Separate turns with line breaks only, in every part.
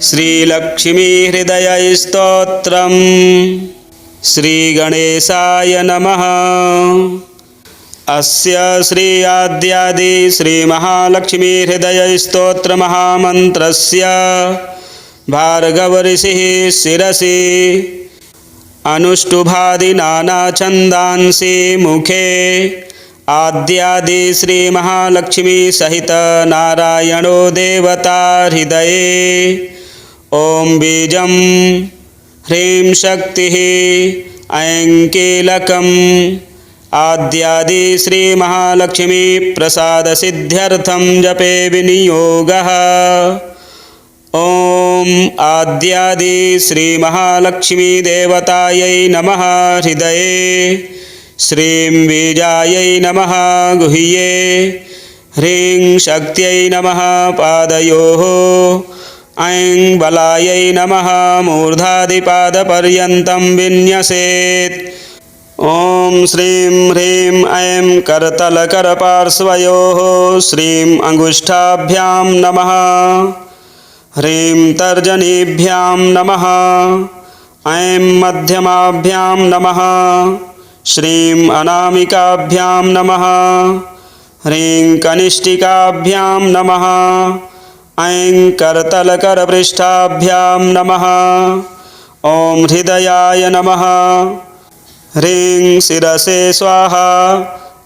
श्रीलक्ष्मी हृदय स्तोत्रम्। श्रीगणेशाय नमः। अस्य श्री आद्यादि श्री महालक्ष्मी हृदय स्तोत्र महामन्त्रस्य भार्गव ऋषिः शिरसि अनुष्टुभादि नाना छन्दांसि मुखे आद्यादि श्री महालक्ष्मी सहित नारायणो देवता हृदये। ओम बीजं ह्रीं शक्तिः ऐं कीलकम् आद्यादि श्री महालक्ष्मी प्रसाद सिद्ध्यर्थं जपे विनियोगः। ओम आद्यादि श्री महालक्ष्मी देवतायै नमः हृदये। श्रीं बीजायै नमः गुह्ये। ह्रीं शक्त्यै नमः पादयोः। ऐं बलायै नमः मूर्धादिपादपर्यन्तं विन्यसेत्। ॐ श्रीं ह्रीं ऐं करतलकरपार्श्वयोः। श्रीं अंगुष्ठाभ्यां नमः। ह्रीं तर्जनीभ्यां नमः। ऐं मध्यमाभ्यां नमः। श्रीं अनामिकाभ्यां नमः। ह्रीं कनिष्ठिकाभ्यां नमः। ऐं करतलकरपृष्ठाभ्यां नमः। ॐ हृदयाय नमः। ह्रीं शिरसे स्वाहा।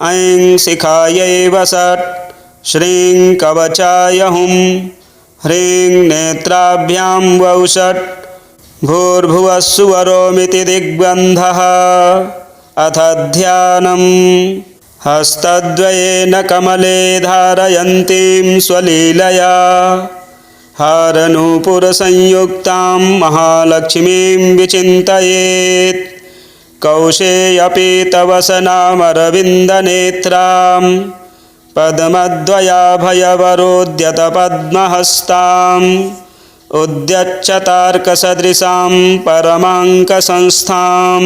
ऐं शिखायै वसट्। श्रीं कवचाय हुं। ह्रीं नेत्राभ्यां वौषट्। भूर्भुवः सुवरोमिति दिग्बन्धः। अथ ध्यानम्। हस्तद्वयेन कमले धारयन्तीं स्वलीलया हारनूपुरसंयुक्तां महालक्ष्मीं विचिन्तयेत्। कौशेयपीतवसनामरविन्दनेत्रां पद्मद्वयाभयवरोद्यतपद्महस्ताम् उद्यच्चतार्कसदृशां परमाङ्कसंस्थां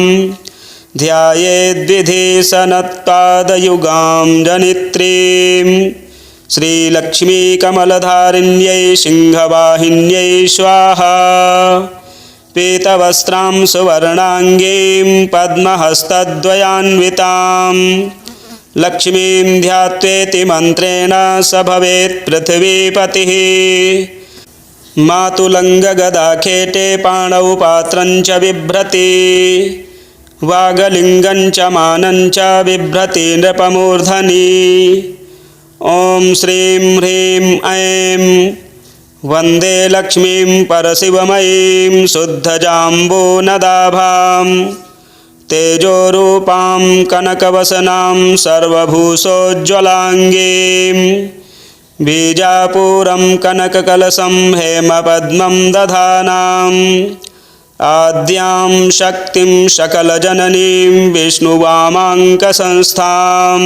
ध्यायेद्विधीसनत्पादयुगां जनित्रीं श्रीलक्ष्मीकमलधारिण्यै सिंहवाहिन्यै स्वाहा। पीतवस्त्रां सुवर्णाङ्गीं पद्महस्तद्वयान्वितां लक्ष्मीं ध्यात्वेति मन्त्रेण स भवेत् पृथिवीपतिः। मातुलङ्गगदाखेटे पाणौ पात्रं च बिभ्रति वागलिङ्गं च मानं च बिभ्रति नृपमूर्धनि। ॐ श्रीं ह्रीं ऐं वन्दे लक्ष्मीं परशिवमयीं शुद्धजाम्बूनदाभां तेजोरूपां कनकवसनां सर्वभूषोज्ज्वलाङ्गीं बीजापूरं कनककलशं हेमपद्मं दधानाम् आद्यां शक्तिं सकलजननीं विष्णुवामाङ्कसंस्थां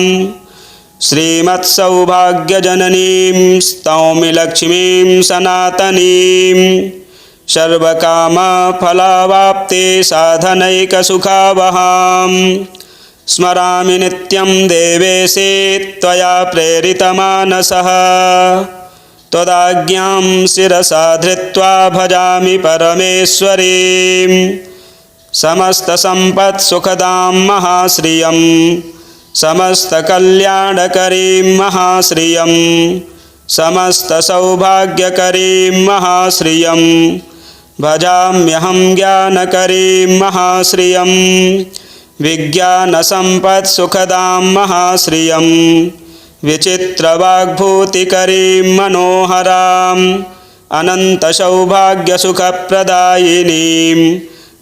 श्रीमत्सौभाग्यजननीं स्तौमि लक्ष्मीं सनातनीं सर्वकामफलावाप्ते साधनैकसुखावहां स्मरामि नित्यं देवेशे त्वया प्रेरितमानसः। त्वदाज्ञां शिरसा धृत्वा भजामि परमेश्वरीं समस्तसम्पत्सुखदां महाश्रियं समस्तकल्याणकरीं महाश्रियं समस्तसौभाग्यकरीं महाश्रियं भजाम्यहं ज्ञानकरीं महाश्रियं विज्ञानसम्पत्सुखदां महाश्रियं विचित्रवाग्भूतिकरीं मनोहराम् अनन्तसौभाग्यसुखप्रदायिनीं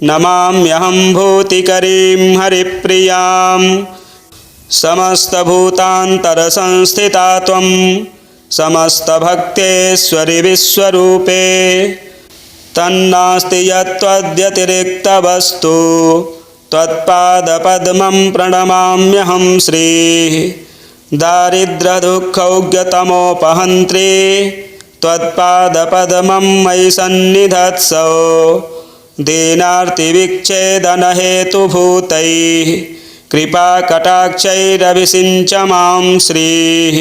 नमाम्यहं भूतिकरीं हरिप्रियां। समस्तभूतान्तरसंस्थिता त्वं समस्तभक्तेश्वरि विश्वरूपे तन्नास्ति यत्त्वद्व्यतिरिक्तवस्तु त्वत्पादपद्मं प्रणमाम्यहं श्रीः। दारिद्र्यदुःखौग्यतमोपहन्त्री त्वत्पादपद्मं मयि सन्निधत्सो दीनार्तिविच्छेदनहेतुभूतैः कृपाकटाक्षैरभिषिञ्च मां श्रीः।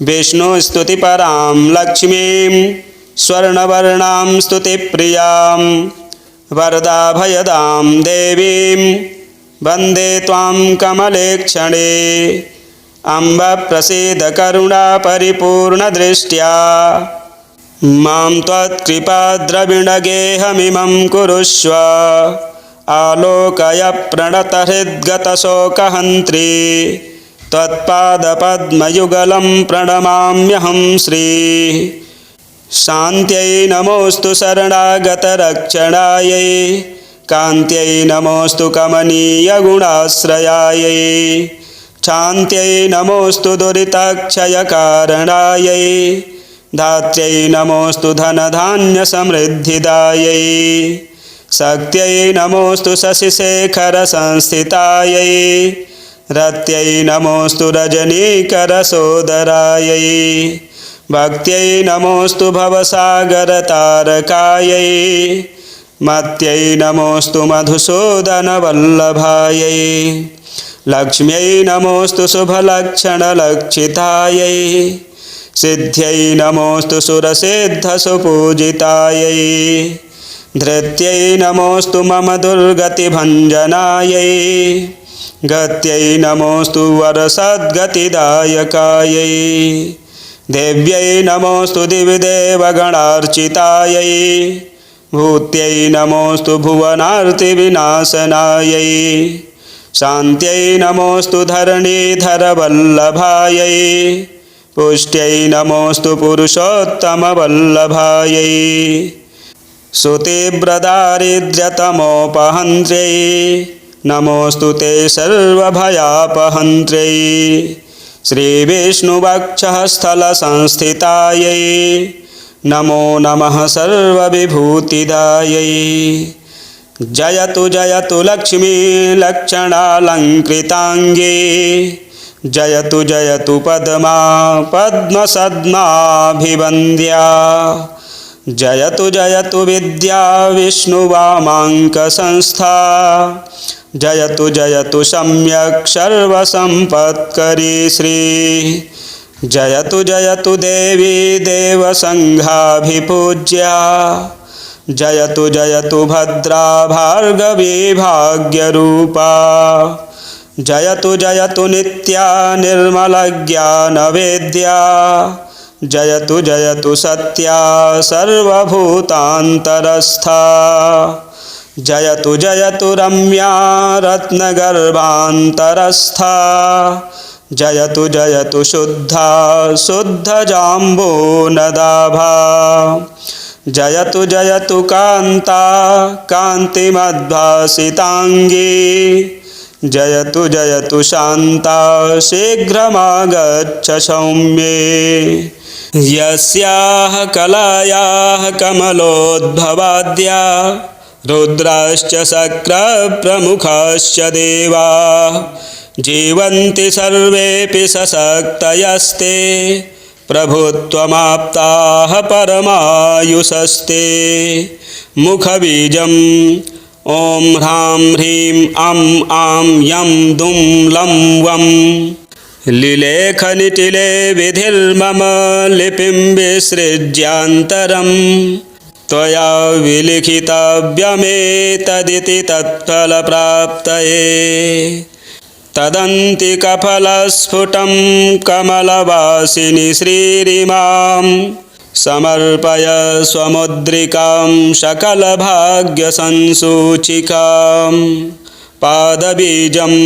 विष्णुस्तुतिपरां लक्ष्मीं स्वर्णवर्णां स्तुतिप्रियां वरदाभयदां देवीं वन्दे त्वां कमलेक्षणे। अम्ब प्रसीद करुणापरिपूर्णदृष्ट्या मां त्वत्कृपाद्रविणगेहमिमं कुरुष्व। आलोकय प्रणतहृद्गतशोकहन्त्री त्वत्पादपद्मयुगलं प्रणमाम्यहं श्रीः। शान्त्यै नमोऽस्तु शरणागतरक्षणायै कान्त्यै नमोऽस्तु कमनीयगुणाश्रयायै। शान्त्यै नमोऽस्तु दुरिताक्षयकारणायै धात्र्यै नमोऽस्तु धनधान्यसमृद्धिदायै। शक्त्यै नमोऽस्तु शशिशेखरसंस्थितायै रत्यै नमोऽस्तु रजनीकरसोदरायै। भक्त्यै नमोऽस्तु भवसागरतारकायै मत्यै नमोऽस्तु मधुसूदनवल्लभायै। लक्ष्म्यै नमोऽस्तु शुभलक्षणलक्षितायै सिद्ध्यै नमोऽस्तु सुरसिद्धसुपूजितायै। धृत्यै नमोऽस्तु मम दुर्गतिभञ्जनायै गत्यै नमोऽस्तु वरसद्गतिदायकायै। देव्यै नमोऽस्तु दिविदेवगणार्चितायै भूत्यै नमोऽस्तु भुवनार्तिविनाशनायै। शान्त्यै नमोऽस्तु धरणीधरवल्लभायै पुष्ट्यै नमोऽस्तु पुरुषोत्तमवल्लभायै। सुतीव्रदारिद्र्यतमोपहन्त्र्यै नमोऽस्तु ते सर्वभयापहन्त्र्यै। श्रीविष्णुवक्षःस्थलसंस्थितायै नमो नमः सर्वविभूतिदायै। जयतु जयतु लक्ष्मी लक्षणालङ्कृताङ्गी जयतु जयतु पद्मा पद्मसद्माभिवन्द्या। जयतु जयतु विद्या विष्णुवामाङ्कसंस्था जयतु जयतु सम्यक् सर्वसम्पत्करी श्रीः। जयतु जयतु देवी देवसङ्घाभिपूज्या जयतु जयतु भद्रा भार्गवी भाग्यरूपा। जयतु जयतु नित्या निर्मलज्ञानवेद्या जयतु जयतु सत्या सर्वभूतान्तरस्था। जयतु जयतु रम्या रत्नगर्भान्तरस्था जयतु जयतु शुद्धा शुद्धजाम्बूनदाभा। जयतु जयतु कान्ता कान्तिमद्भासिताङ्गी जयतु जयतु शान्ता शीघ्रमागच्छ सौम्ये। यस्याः कलायाः कमलोद्भवाद्या रुद्राश्च शक्रप्रमुखाश्च देवाः जीवन्ति सर्वेऽपि सशक्तयस्ते प्रभुत्वमाप्ताः परमायुषस्ते। मुखबीजम् ॐ ह्रां ह्रीं अं आं यं दुं लं वं। लिलेखनिटिले विधिर्मम लिपिं विसृज्यान्तरं त्वया विलिखितव्यमेतदिति तत्फलप्राप्तये। तदन्तिकफलस्फुटं कमलवासिनि श्रीरिमां समर्पय स्वमुद्रिकां सकलभाग्यसंसूचिकां। पादबीजम्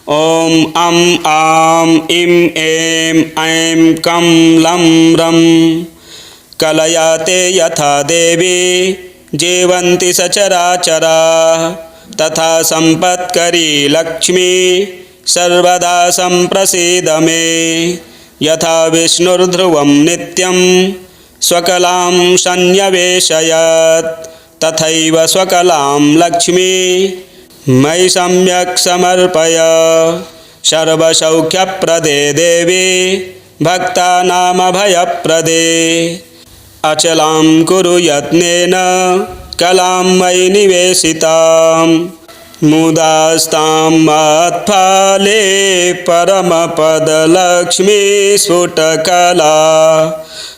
ॐ अं आं इं ऐं ऐं कं लं रं। कलयाते यथा देवी जीवन्ति सचराचरा तथा सम्पत्करी लक्ष्मी सर्वदा सम्प्रसीद मे। यथा विष्णुर्ध्रुवं नित्यं स्वकलां सन्न्यवेशयत् तथैव स्वकलां लक्ष्मी मयि सम्यक् समर्पय। सर्वसौख्यप्रदे देवी भक्तानामभयप्रदे। अचलां कुरु यत्नेन कलां मयि निवेशितां। मुदास्तां मत्फले परमपदलक्ष्मी स्फुटकला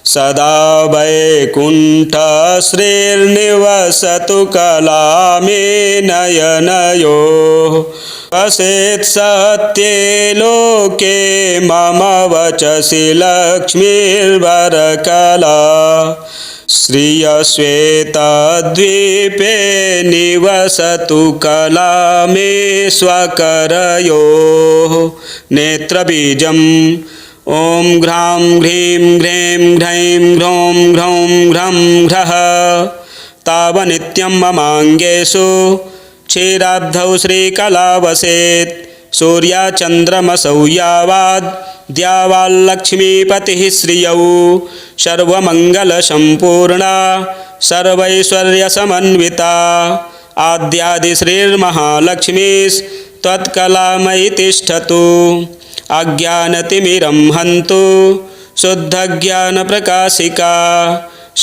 सदा वैकुण्ठश्रीर्निवसतु कलामे नयनयोः वसेत् सत्ये लोके मम वचसि लक्ष्मीर्वरकला श्रियश्वेतद्वीपे निवसतु कला मे स्वकरयोः नेत्रबीजम् ॐ घ्रां घ्रीं घ्रैं घ्रैं घ्रौं घ्रौं घ्रं घ्रः तावनित्यं ममाङ्गेषु क्षीराब्धौ श्रीकला वसेत् सूर्याचन्द्रमसौ यावाद् द्यावाल्लक्ष्मीपतिः श्रियौ सर्वमङ्गलसम्पूर्णा सर्वैश्वर्यसमन्विता आद्यादिश्रीर्महालक्ष्मीस्त्वत्कलामयि तिष्ठतु अज्ञानतिमिरं हन्तु शुद्धज्ञानप्रकाशिका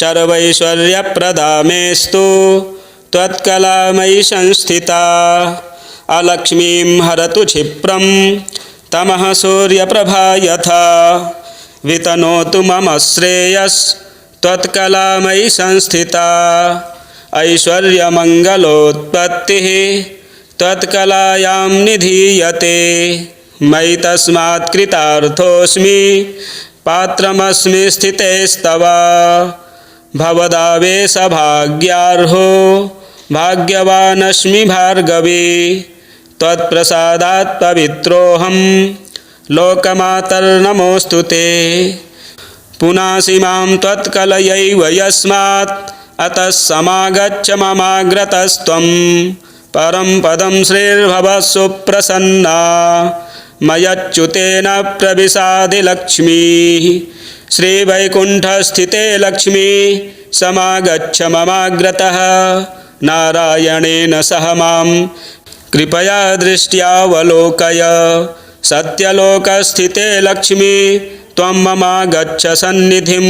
सर्वैश्वर्यप्रदा मेस्तु त्वत्कलामयि संस्थिता अलक्ष्मीं हरतु क्षिप्रं तमः सूर्यप्रभा यथा वितनोतु मम श्रेयस्त्वत्कलामयि संस्थिता ऐश्वर्यमङ्गलोत्पत्तिः त्वत्कलायां निधीयते मयि तस्मात् कृतार्थोऽस्मि पात्रमस्मि स्थितेस्तव भवदावेशभाग्यार्हो भाग्यवानस्मि भार्गवी त्वत्प्रसादात् पवित्रोऽहं लोकमातर्नमोऽस्तु ते पुनासि मां त्वत्कलयैव यस्मात् अतः समागच्छ ममाग्रतस्त्वं परं पदं श्रीर्भव सुप्रसन्ना मयच्युतेन प्रविशादिलक्ष्मीः श्रीवैकुण्ठस्थिते लक्ष्मी समागच्छ ममाग्रतः नारायणेन सह मां कृपया दृष्ट्यावलोकय सत्यलोकस्थिते लक्ष्मी त्वं ममागच्छ सन्निधिं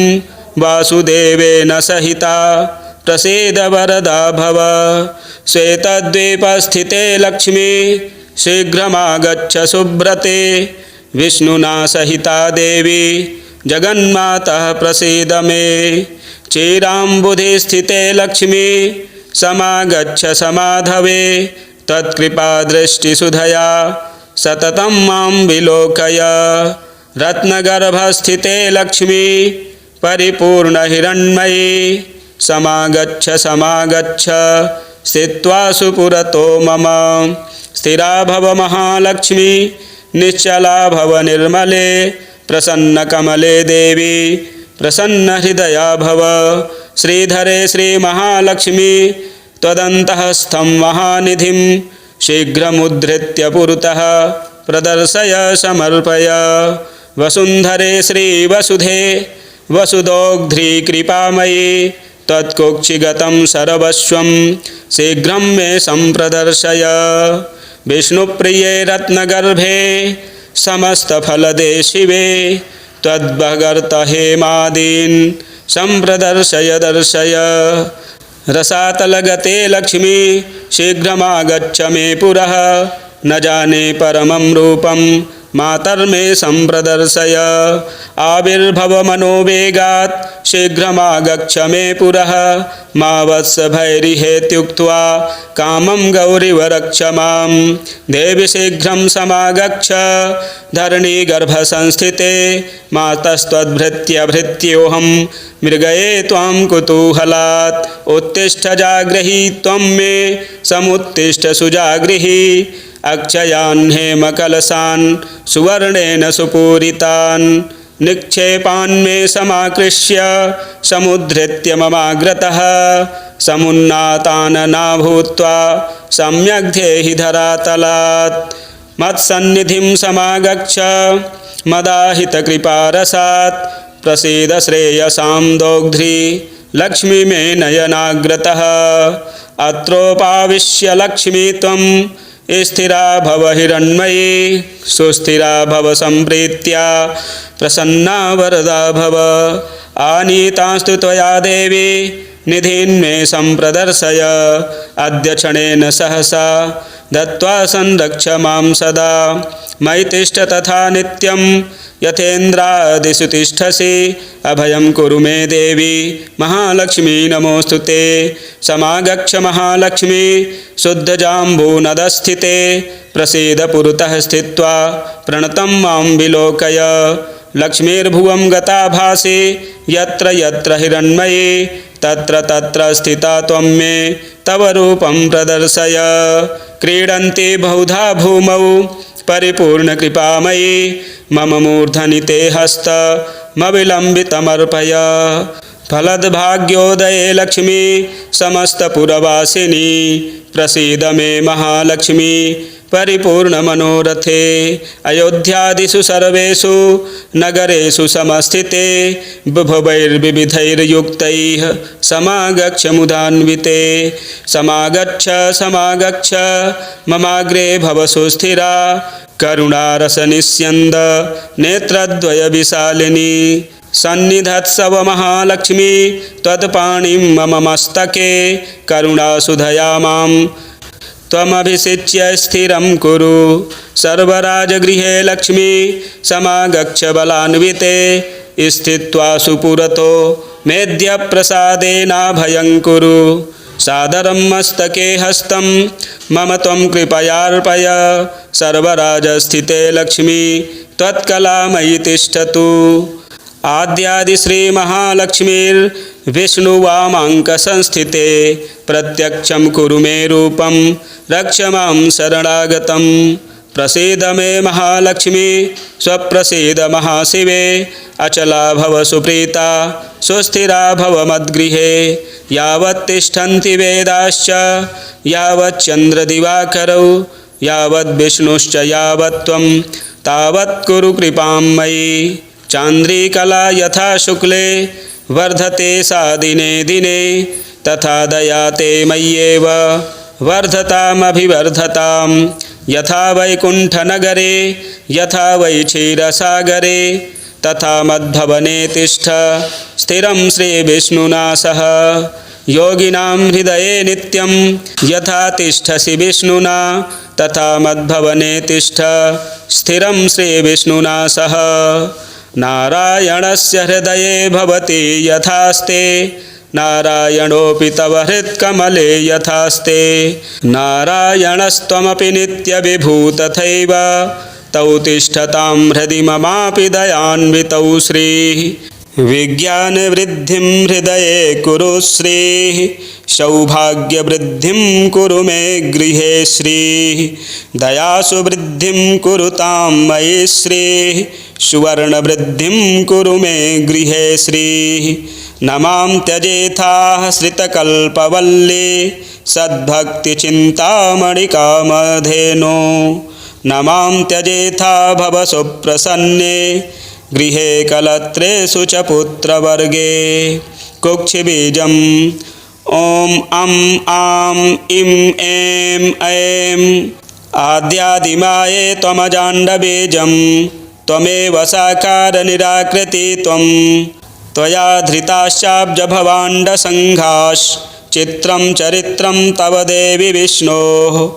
वासुदेवेन सहिता प्रसीद वरदा भव श्वेतद्वीपस्थिते लक्ष्मी शीघ्रमागच्छ सुब्रते विष्णुना सहिता देवी जगन्मातः प्रसीद मे क्षीराम्बुधिस्थिते लक्ष्मी समागच्छ समाधवे त्वत्कृपादृष्टिसुधया सततं मां विलोकय रत्नगर्भस्थिते लक्ष्मी परिपूर्णहिरण्मयी समागच्छ समागच्छ स्थित्वा सुपुरतो मम स्थिरा भव महालक्ष्मी निश्चला भव निर्मले प्रसन्नकमले देवी प्रसन्नहृदया भव श्रीधरे श्रीमहालक्ष्मी त्वदन्तःस्थं महानिधिं शीघ्रमुद्धृत्य पुरतः प्रदर्शय समर्पय वसुन्धरे श्रीवसुधे वसुदोग्ध्री कृपामयी त्वत्कुक्षिगतं सर्वस्वं शीघ्रं मे सम्प्रदर्शय विष्णुप्रिये रत्नगर्भे समस्तफलदे शिवे त्वद्भगर्तहेमादीन् सम्प्रदर्शय दर्शय रसातलगते लक्ष्मी शीघ्रमागच्छ मे पुरः न जाने परमं रूपं मातर्मे सम्प्रदर्शय आविर्भव मनोवेगात् शीघ्रमागच्छ मे पुरः मा वत्स भैरिहेत्युक्त्वा कामं गौरिव रक्ष मां देवि शीघ्रं समागच्छ धरणीगर्भसंस्थिते मातस्त्वद्भृत्यभृत्योऽहं मृगये त्वां कुतूहलात् उत्तिष्ठ जागृहि त्वं मे समुत्तिष्ठ सुजागृहि अक्षयान् हेमकलशान् सुवर्णेन सुपूरितान् निक्षेपान् मे समाकृष्य समुद्धृत्य ममाग्रतः समुन्नातान् नाभूत्वा सम्यग् धेहि धरातलात् मत्सन्निधिं समागच्छ मदाहितकृपारसात् प्रसीद श्रेयसां दोग्ध्री लक्ष्मी मे नयनाग्रतः अत्रोपाविश्य लक्ष्मी त्वं स्थिरा भव हिरण्मयी सुस्थिरा भव सम्प्रीत्या प्रसन्ना वरदा भव आनीतास्तु त्वया देवी निधीन्मे सम्प्रदर्शय अद्य क्षणेन सहसा दत्त्वा संरक्ष मां सदा मयि तिष्ठ तथा नित्यं यथेन्द्रादिषु तिष्ठसि अभयं कुरु मे देवी महालक्ष्मी नमोस्तुते। समागच्छ महालक्ष्मी शुद्धजाम्बूनदस्थिते प्रसीद पुरतः स्थित्वा प्रणतं मां विलोकय। लक्ष्मीर्भुवं गता भासि यत्र यत्र हिरण्मयी तत्र तत्र स्थिता त्वं मे तव रूपं प्रदर्शय। क्रीडन्ति बहुधा भूमौ परिपूर्णकृपामयी मम मूर्धनि ते हस्तमविलम्बितमर्पय। फलद्भाग्योदये लक्ष्मी समस्तपुरवासिनी प्रसीद मे महालक्ष्मी परिपूर्णमनोरथे। अयोध्यादिषु सर्वेषु नगरेषु समस्थिते बुभुवैर्विविधैर्युक्तैः समागच्छ मुदान्विते। समागच्छ समागच्छ ममाग्रे भव सुस्थिरा करुणारसनिस्यन्द नेत्रद्वयविशालिनी। सन्निधत्सव महालक्ष्मी त्वत्पाणिं मम मस्तके करुणासुधया मां त्वमभिषिच्य स्थिरं कुरु। सर्वराजगृहे लक्ष्मी समागच्छ बलान्विते स्थित्वा सुपुरतो मेद्यप्रसादेनाभयं कुरु। सादरं मस्तके हस्तं मम त्वं कृपयार्पय। सर्वराजस्थिते लक्ष्मी त्वत्कलामयि तिष्ठतु। आद्यादिश्रीमहालक्ष्मीर्विष्णुवामाङ्कसंस्थिते प्रत्यक्षं कुरु मे रूपं रक्ष मां शरणागतं। प्रसीद मे महालक्ष्मी स्वप्रसीद महाशिवे अचला भव सुप्रीता सुस्थिरा भव मद्गृहे। यावत् तिष्ठन्ति वेदाश्च यावत् चन्द्रदिवाकरौ यावद् विष्णुश्च यावत् त्वं तावत् कुरु कृपां मयि। चान्द्रिकला यथा शुक्ले वर्धते सा दिने दिने तथा दया ते मय्येव वर्धतामभिवर्धताम्। यथा वैकुण्ठनगरे यथा वै क्षीरसागरे तथा मद्भवने तिष्ठ स्थिरं श्रीविष्णुना सह। योगिनां हृदये नित्यं यथा तिष्ठसि विष्णुना तथा मद्भवने तिष्ठ स्थिरं श्रीविष्णुना सह। नारायणस्य हृदये भवति यथास्ते नारायणोऽपि तव हृत्कमले यथास्ते। नारायणस्त्वमपि नित्यविभू तथैव तौ तिष्ठतां हृदि ममापि दयान्वितौ श्रीः। विज्ञानवृद्धिं हृदये कुरु श्रीः सौभाग्यवृद्धिं कुरु मे गृहे श्रीः। दयासु वृद्धिं कुरुतां मयि श्रीः सुवर्णवृद्धिं कुरु मे गृहे श्रीः। न मां त्यजेथाः श्रितकल्पवल्ली सद्भक्तिचिन्तामणिकामधेनो। न मां त्यजेथा भव सुप्रसन्ने गृहे कलत्रेषु च पुत्रवर्गे। कुक्षिबीजम् ॐ अं आं इं ऐं ऐं आद्यादिमाये त्वमजाण्डबीजं त्वमेव साकारनिराकृति त्वं। त्वया धृताश्चाब्जभवाण्डसङ्घाश्चित्रं चरित्रं तव देवि विष्णोः।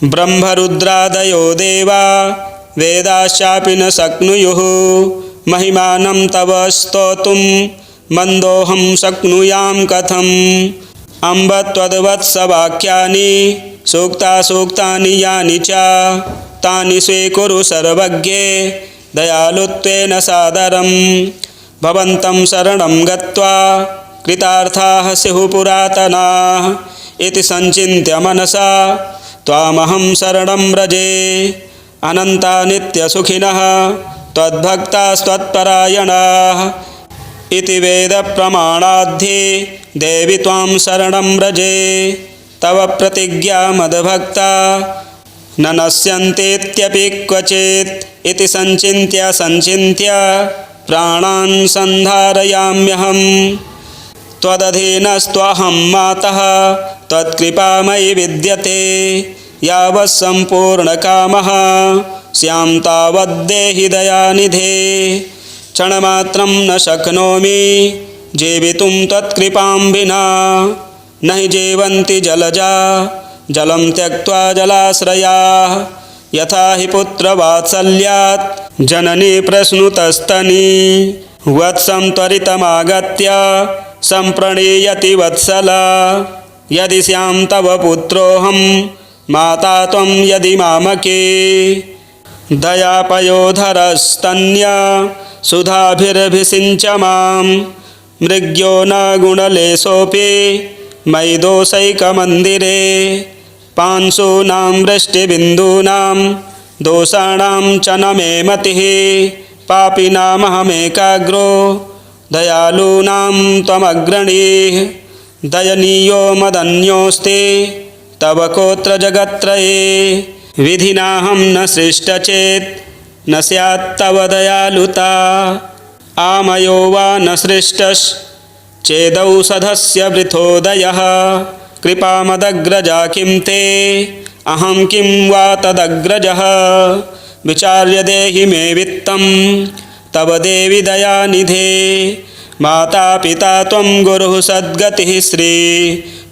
ब्रह्मरुद्रादयो देवा वेदाश्चापि न शक्नुयुः महिमानं तव स्तोतुं मन्दोऽहं शक्नुयां कथम्। अम्ब त्वद्वत्सवाक्यानि सूक्तानि यानि च तानि स्वीकुरु सर्वज्ञे दयालुत्वेन सादरं। भवन्तं शरणं गत्वा कृतार्थाः स्युः पुरातनाः इति सञ्चिन्त्य मनसा त्वामहं शरणं व्रजे। अनन्ता नित्यसुखिनः त्वद्भक्तास्त्वत्परायणाः इति वेदप्रमाणाद्धि देवि त्वां शरणं व्रजे। तव प्रतिज्ञा मद्भक्ता न नश्यन्तीत्यपि क्वचित् इति सञ्चिन्त्य प्राणान् सन्धारयाम्यहं। त्वदधीनस्त्वहं मातः त्वत्कृपामयि विद्यते। यावत् सम्पूर्णकामः स्यां तावद्देहि दयानिधे। क्षणमात्रं न शक्नोमि जीवितुं त्वत्कृपां विना। न हि जीवन्ति जलजा जलं त्यक्त्वा जलाश्रयाः। यथा हि पुत्रवात्सल्यात् जननी प्रश्नुतस्तनी वत्सं त्वरितमागत्य सम्प्रणीयति वत्सला यदि स्यां तव पुत्रोऽहं माता त्वं यदि मामके दयापयोधरस्तन्या सुधाभिरभिषिञ्च मां मृग्यो न गुणलेशोऽपि मयि दोषैकमन्दिरे पांशूनां वृष्टिबिन्दूनां दोषाणां च न मे मतिः पापिनामहमेकाग्रो दयालूनां त्वमग्रणीः दयनीयो मदन्योऽस्ति तव कोत्र जगत्त्रये विधिनाहं न सृष्टचेत् न स्यात्तव दयालुता आमयो वा न सृष्टश्चेदौषधस्य वृथोदयः कृपामदग्रजा किं ते अहं किं वा तदग्रजः विचार्य देहि मे वित्तं तव देवि दयानिधे माता पिता त्वं गुरुः सद्गतिः श्री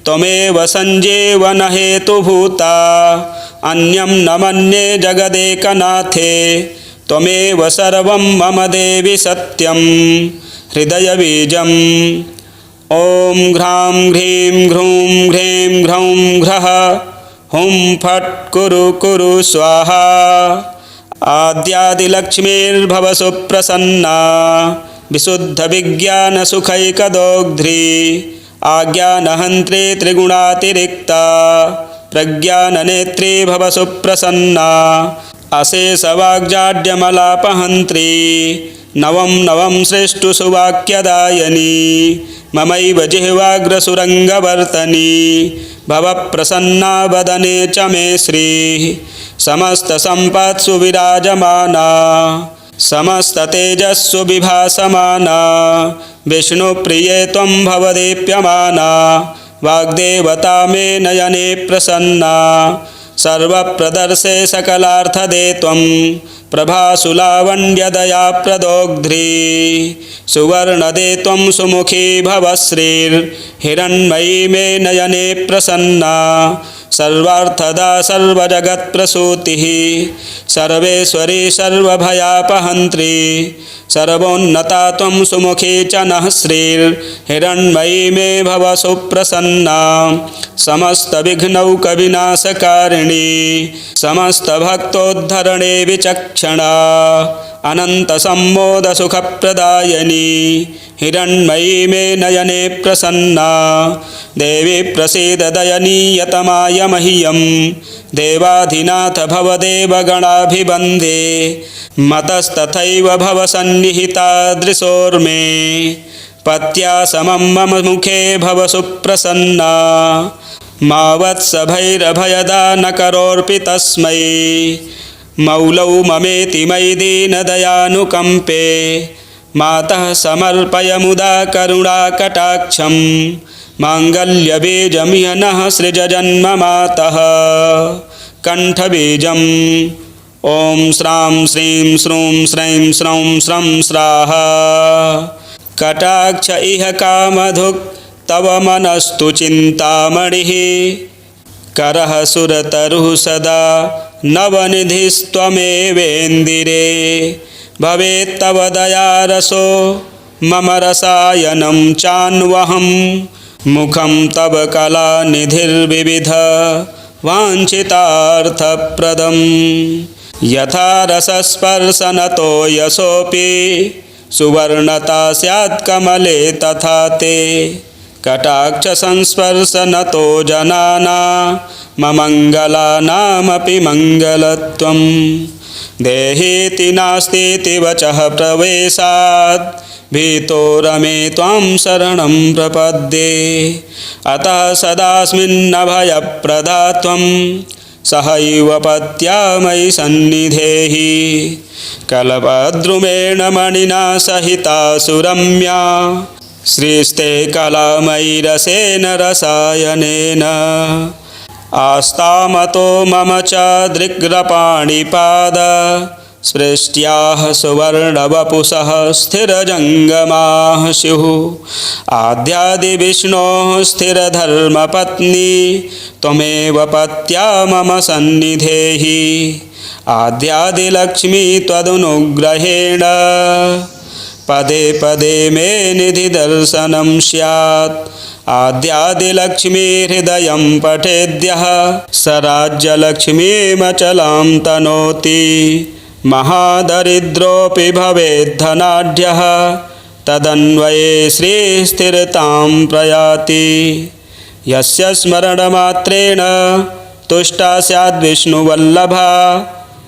त्वमेव सञ्जीवन हेतुभूता अन्यं न मन्ये जगदेकनाथे त्वमेव सर्वं मम देवि सत्यं हृदयबीजम् ॐ घ्रां ह्रीं घ्रूं ह्रीं घ्रौं घ्रः हुं फट् कुरु कुरु स्वाहा आद्यादिलक्ष्मीर्भव सुप्रसन्ना विशुद्धविज्ञानसुखैकदोग्ध्री आज्ञानहन्त्री त्रिगुणातिरिक्ता प्रज्ञाननेत्री भव सुप्रसन्ना अशेषवाग्जाड्यमलापहन्त्री नवं नवं सृष्टुसुवाक्यदायनी ममैव जिह्वाग्रसुरङ्गवर्तनी भव प्रसन्ना वदने च मे श्रीः समस्तसम्पत्सु विराजमाना समस्ततेजस्सु विभासमाना विष्णुप्रिये त्वं भव दीप्यमाना वाग्देवता मे नयने प्रसन्ना सर्वप्रदर्शे सकलार्थदे त्वं प्रभासु लावण्यदयाप्रदोग्ध्री सुवर्णदे त्वं सुमुखी भव श्रीर्हिरण्मयी मे नयने प्रसन्ना सर्वार्थदा सर्वजगत्प्रसूतिः सर्वेश्वरी सर्वभयापहन्त्री सर्वोन्नता त्वं सुमुखी च नः श्रीर्हिरण्मयी मे भव सुप्रसन्ना समस्तविघ्नौकविनाशकारिणी समस्तभक्तोद्धरणे विचक्षणा अनन्तसम्मोदसुखप्रदायिनी हिरण्मयी मे नयने प्रसन्ना देवी प्रसीद दयनीयतमाय मह्यं देवाधिनाथ भवदेवगणाभिवन्दे मतस्तथैव भव सन्निहितादृशोर्मे पत्या समं मम मुखे भव सुप्रसन्ना मा वत्सभैरभयदा न करोऽर्पितस्मै मौलौ ममेति मयि दीनदयानुकम्पे मातः समर्पय मुदा करुणाकटाक्षं माङ्गल्यबीजमिह नः सृजजन्म मातः कण्ठबीजम् ॐ श्रां श्रीं श्रूं श्रैं स्रौं स्रं स्राहा कटाक्ष इह कामधुक् तव मनस्तु चिन्तामणिः करः सुरतरुः सदा नवनिधिस्त्वमेवेन्दिरे भवेत्तव दयारसो मम रसायनं चान्वहं मुखं तव कलानिधिर्विविध वाञ्छितार्थप्रदम् यथा रसस्पर्शनतो यशोऽपि सुवर्णता स्यात् कमले तथा ते कटाक्षसंस्पर्शनतो जनाना ममङ्गलानामपि मङ्गलत्वं देहीति नास्तीति वचः प्रवेशात् भीतो रमे त्वां शरणं प्रपद्ये अतः सदास्मिन्नभयप्रदा त्वं सहैव पत्या मयि सन्निधेहि कल्पद्रुमेण मणिना सहिता सुरम्या श्रीस्ते कलामयि रसेन रसायनेन आस्तामतो मम च दृग्रपाणिपाद स्पृष्ट्याः सुवर्णवपुषः स्थिरजङ्गमाः स्युः। आद्यादिविष्णोः स्थिरधर्मपत्नी त्वमेव पत्या मम सन्निधेहि। आद्यादिलक्ष्मी त्वदनुग्रहेण पदे पदे मे निधिदर्शनं स्यात्। आद्यादिलक्ष्मी हृदयं पठेद्यः स राज्यलक्ष्मीमचलां तनोति। महादरिद्रोऽपि भवेद्धनाढ्यः तदन्वये श्रीस्थिरतां प्रयाति। यस्य स्मरणमात्रेण तुष्टा स्याद्विष्णुवल्लभा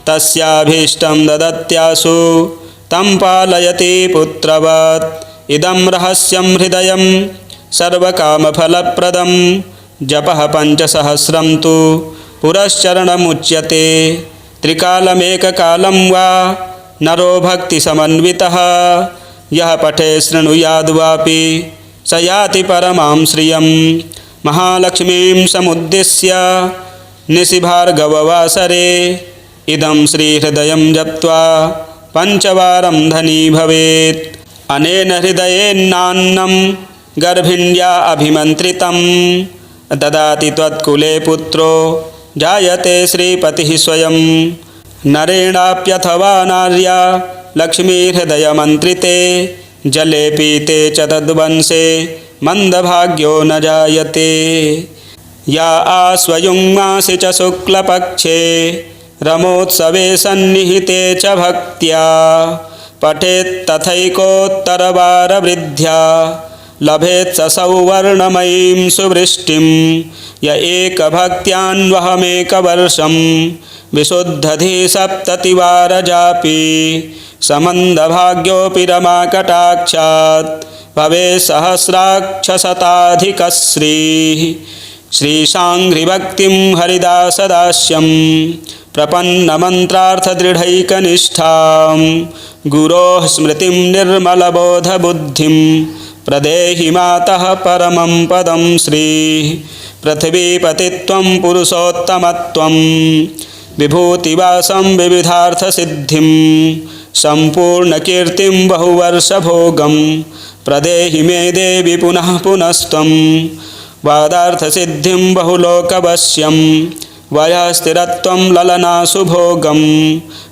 तस्याभीष्टं ददत्याशु तं पालयति पुत्रवत्। इदं रहस्यं हृदयं सर्वकामफलप्रदं जपः 500 तु पुरश्चरणमुच्यते। त्रिकालमेककालं वा नरो भक्तिसमन्वितः यः पठे शृणुयाद्वापि स याति परमां श्रियं। महालक्ष्मीं समुद्दिश्य निशिभार्गववासरे इदं श्रीहृदयं जप्त्वा 5 वारं धनी भवेत्। अनेन हृदयेनान्नं गर्भिण्या अभिमन्त्रितं ददाति त्वत्कुले पुत्रो जायते श्रीपतिः स्वयं। नरेणाप्यथवा नार्या लक्ष्मीहृदयमन्त्रिते जले पीते च तद्वंशे मन्दभाग्यो न जायते। या आश्वयुङ्मासि च शुक्लपक्षे रमोत्सवे सन्निहिते च भक्त्या पठेत्तथैकोत्तरवारवृद्ध्या लभेत् स सौवर्णमयीं सुवृष्टिं। य एकभक्त्यान्वहमेकवर्षं विशुद्धधिसप्ततिवारजापि समन्दभाग्योऽपि रमाकटाक्षात् भवेत् सहस्राक्षशताधिकश्रीः। श्रीशाङ्घ्रिभक्तिं हरिदासदास्यं प्रपन्नमन्त्रार्थदृढैकनिष्ठां गुरोः स्मृतिं निर्मलबोधबुद्धिं प्रदेहि मातः परमं पदं श्रीः। पृथिवीपतित्वं पुरुषोत्तमत्वं विभूतिवासं विविधार्थसिद्धिं सम्पूर्णकीर्तिं बहुवर्षभोगं प्रदेहि मे देवि पुनः पुनस्त्वं। वादार्थसिद्धिं बहुलोकवश्यं वयस्थिरत्वं ललनासुभोगं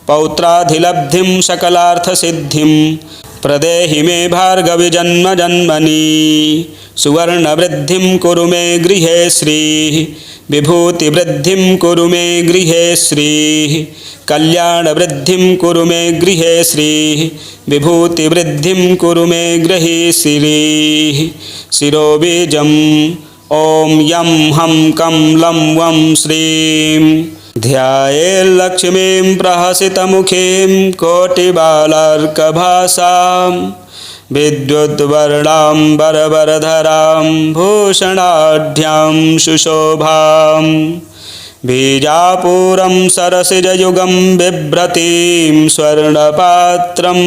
पौत्राधिलब्धिं सकलार्थसिद्धिं प्रदेहि मे भार्गवि जन्म जन्मनि। सुवर्णवृद्धिं कुरु मे गृहे श्रीः विभूतिवृद्धिं कुरु मे गृहे श्रीः। कल्याणवृद्धिं कुरु मे गृहे श्रीः विभूतिवृद्धिं कुरु मे गृहे श्रीः। शिरोबीजम् ॐ यं हं कं लं वं श्रीं ध्यायेल्लक्ष्मीं प्रहसितमुखीं कोटिबालार्कभासां विद्युद्वर्णाम्बरवरधरां भूषणाढ्यां सुशोभां। बीजापुरं सरसिजयुगं बिभ्रतीं स्वर्णपात्रं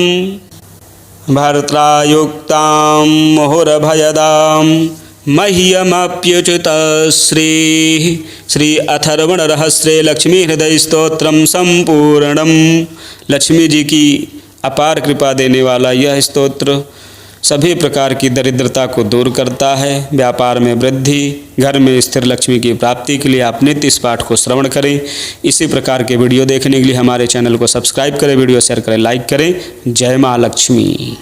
भर्त्रायुक्तां मुहुरभयदां मह्यमप्युच्युत श्रीः। श्री अथर्वण रहस्य लक्ष्मी हृदय स्तोत्रम संपूर्णम। लक्ष्मी जी की अपार कृपा देने वाला यह स्तोत्र सभी प्रकार की दरिद्रता को दूर करता है, व्यापार में वृद्धि, घर में स्थिर लक्ष्मी की प्राप्ति के लिए आप नित्य इस पाठ को श्रवण करें। इसी प्रकार के वीडियो देखने के लिए हमारे चैनल को सब्सक्राइब करें, वीडियो शेयर करें, लाइक करें। जय माँ लक्ष्मी।